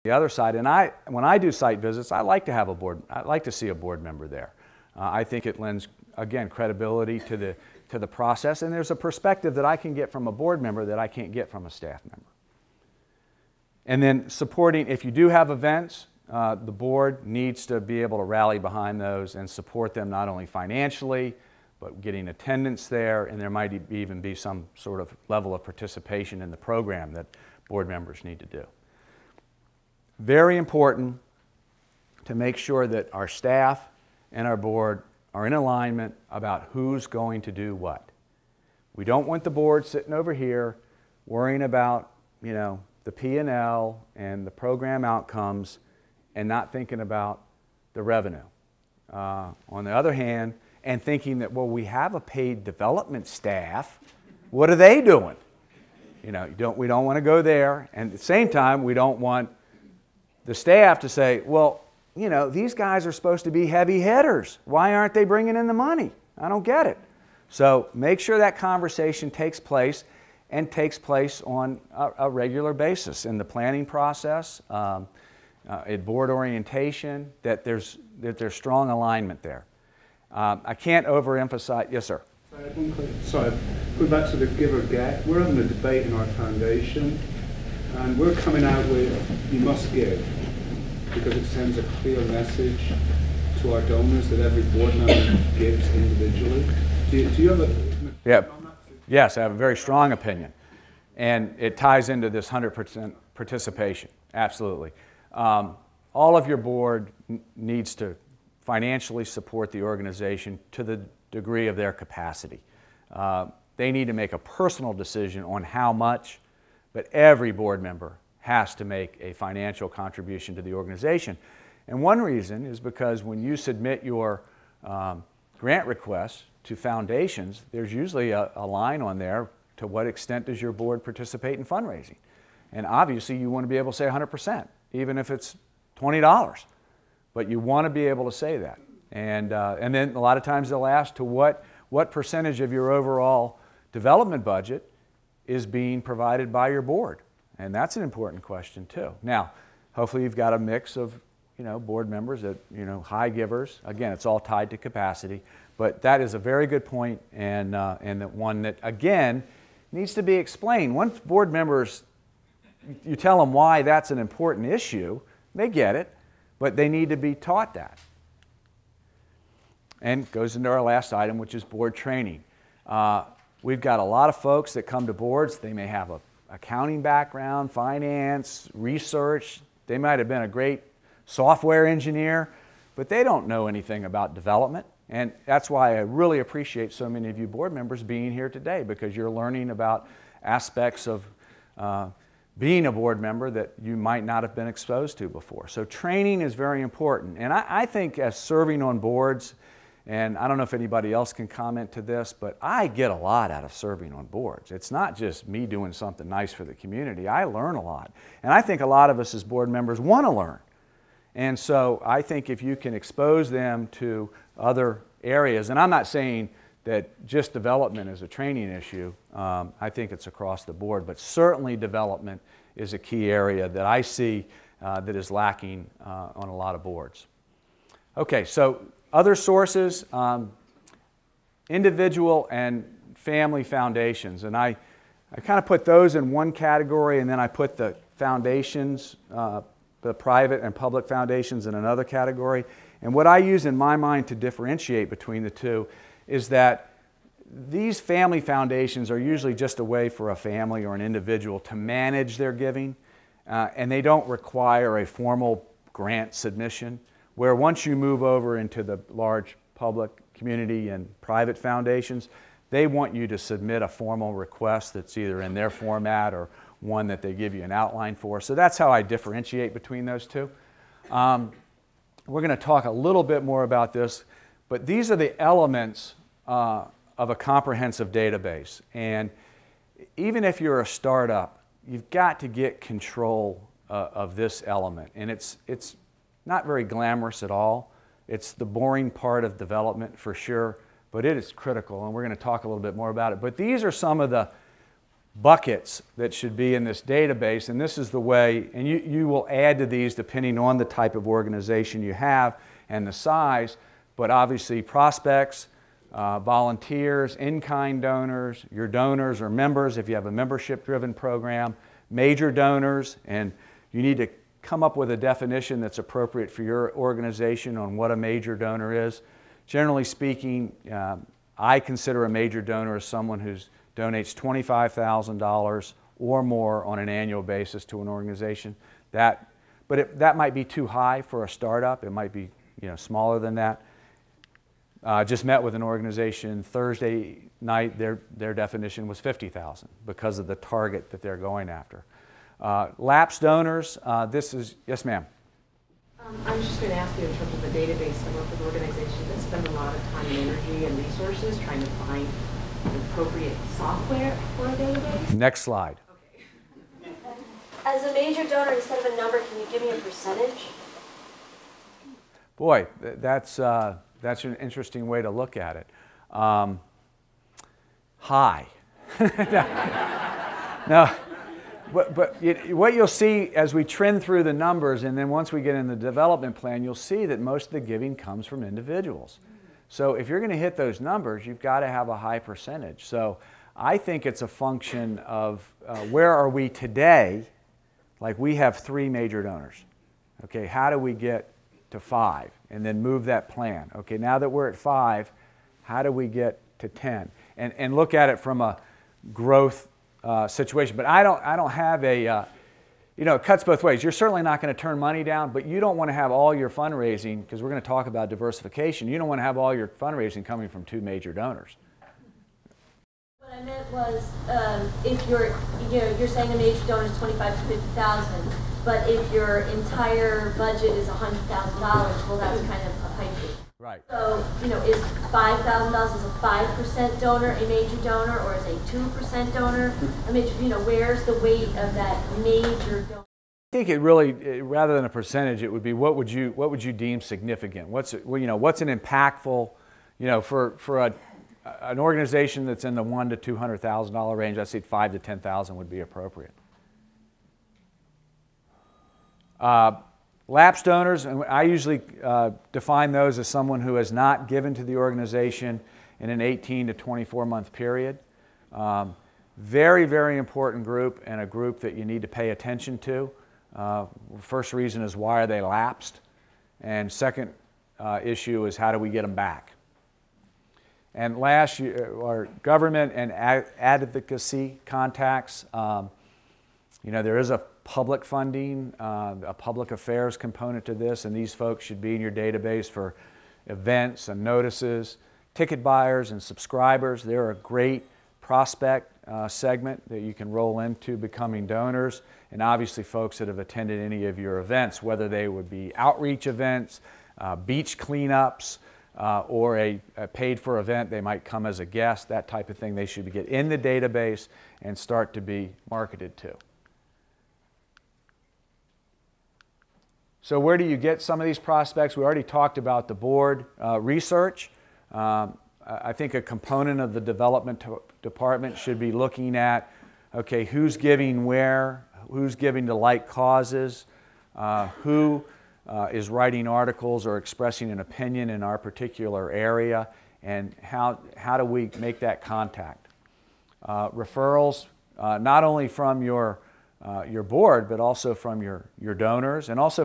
the other side. And when I do site visits, I like to see a board member there. I think it lends, again, credibility to the process, and there's a perspective that I can get from a board member that I can't get from a staff member. And then supporting, if you do have events, the board needs to be able to rally behind those and support them not only financially, but getting attendance there, and there might even be some sort of level of participation in the program that board members need to do. Very important to make sure that our staff and our board are in alignment about who's going to do what. We don't want the board sitting over here worrying about, you know, the P&L and the program outcomes and not thinking about the revenue. On the other hand, and thinking that, well, we have a paid development staff, what are they doing? You know, we don't want to go there, and at the same time, we don't want the staff to say, well, you know, these guys are supposed to be heavy hitters. Why aren't they bringing in the money? I don't get it. So make sure that conversation takes place and takes place on a regular basis in the planning process, at board orientation, that there's strong alignment there. I can't overemphasize. Yes, sir. Sorry, going back to the give or get, we're having a debate in our foundation, and we're coming out with you must give, because it sends a clear message to our donors that every board member gives individually. Do you have a... Yeah. Yes, I have a very strong opinion, and it ties into this 100% participation. Absolutely. All of your board needs to financially support the organization to the degree of their capacity. They need to make a personal decision on how much, but every board member has to make a financial contribution to the organization. And one reason is because when you submit your grant requests to foundations, there's usually a line on there to what extent does your board participate in fundraising. And obviously you want to be able to say 100%, even if it's $20. But you want to be able to say that. And then a lot of times they'll ask to what percentage of your overall development budget is being provided by your board. And that's an important question too. Now, hopefully you've got a mix of, you know, board members that, you know, high givers. Again, it's all tied to capacity. But that is a very good point, and that one that, again, needs to be explained. Once board members, you tell them why that's an important issue, they get it, but they need to be taught that. And goes into our last item, which is board training. We've got a lot of folks that come to boards. They may have an accounting background, finance, research. They might have been a great software engineer, but they don't know anything about development. And that's why I really appreciate so many of you board members being here today, because you're learning about aspects of being a board member that you might not have been exposed to before. So training is very important. And I think as serving on boards, and I don't know if anybody else can comment to this, but I get a lot out of serving on boards. It's not just me doing something nice for the community. I learn a lot. And I think a lot of us as board members want to learn. And so I think if you can expose them to other areas, and I'm not saying that just development is a training issue. I think it's across the board, but certainly development is a key area that I see that is lacking on a lot of boards. Okay, so other sources, individual and family foundations, and I kind of put those in one category, and then I put the foundations, the private and public foundations, in another category. And what I use in my mind to differentiate between the two is that these family foundations are usually just a way for a family or an individual to manage their giving, and they don't require a formal grant submission, where once you move over into the large public, community, and private foundations, they want you to submit a formal request that's either in their format or one that they give you an outline for. So that's how I differentiate between those two. We're going to talk a little bit more about this, but these are the elements of a comprehensive database. And even if you're a startup, you've got to get control of this element. And it's not very glamorous at all. It's the boring part of development for sure, but it is critical, and we're going to talk a little bit more about it. But these are some of the buckets that should be in this database, and this is the way, and you will add to these depending on the type of organization you have and the size, but obviously prospects, volunteers, in-kind donors, your donors or members if you have a membership-driven program, major donors, and you need to come up with a definition that's appropriate for your organization on what a major donor is. Generally speaking, I consider a major donor as someone who donates $25,000 or more on an annual basis to an organization. That might be too high for a startup. It might be smaller than that. Just met with an organization Thursday night. Their definition was $50,000 because of the target that they're going after. Lapsed donors, this is, yes ma'am. I was just going to ask you in terms of the database, I work with organizations that spend a lot of time and energy and resources trying to find the appropriate software for a database. Next slide. Okay. As a major donor, instead of a number, can you give me a percentage? Boy, that's an interesting way to look at it. High. No. But what you'll see as we trend through the numbers, and then once we get in the development plan, you'll see that most of the giving comes from individuals. So if you're going to hit those numbers, you've got to have a high percentage. So I think it's a function of where are we today? Like we have 3 major donors. Okay, how do we get to 5? And then move that plan. Okay, now that we're at 5, how do we get to 10? And look at it from a growth situation. But I don't have a, it cuts both ways. You're certainly not going to turn money down, but you don't want to have all your fundraising, because we're going to talk about diversification, you don't want to have all your fundraising coming from 2 major donors. What I meant was, if you're saying a major donor is $25,000 to $50,000, but if your entire budget is $100,000, well, that's kind of a pipe dream. Right. So, is $5,000 as a 5% donor a major donor, or is a 2% donor a major? Where's the weight of that major donor? I think it really, rather than a percentage, it would be what would you deem significant? What's an impactful, for an organization that's in the $100,000 to $200,000 range, I say $5,000 to $10,000 would be appropriate. Lapsed donors, and I usually define those as someone who has not given to the organization in an 18 to 24 month period. Very, very important group, and a group that you need to pay attention to. First reason is, why are they lapsed? And second issue is, how do we get them back? And last, our government and advocacy contacts. There is a public funding, a public affairs component to this, and these folks should be in your database for events and notices. Ticket buyers and subscribers, they're a great prospect segment that you can roll into becoming donors. And obviously folks that have attended any of your events, whether they would be outreach events, beach cleanups, or a paid-for event, they might come as a guest, that type of thing. They should get in the database and start to be marketed to. So where do you get some of these prospects? We already talked about the board research. I think a component of the development department should be looking at, okay, who's giving where, who's giving to like causes, who is writing articles or expressing an opinion in our particular area, and how do we make that contact. Referrals, not only from your board, but also from your donors, and also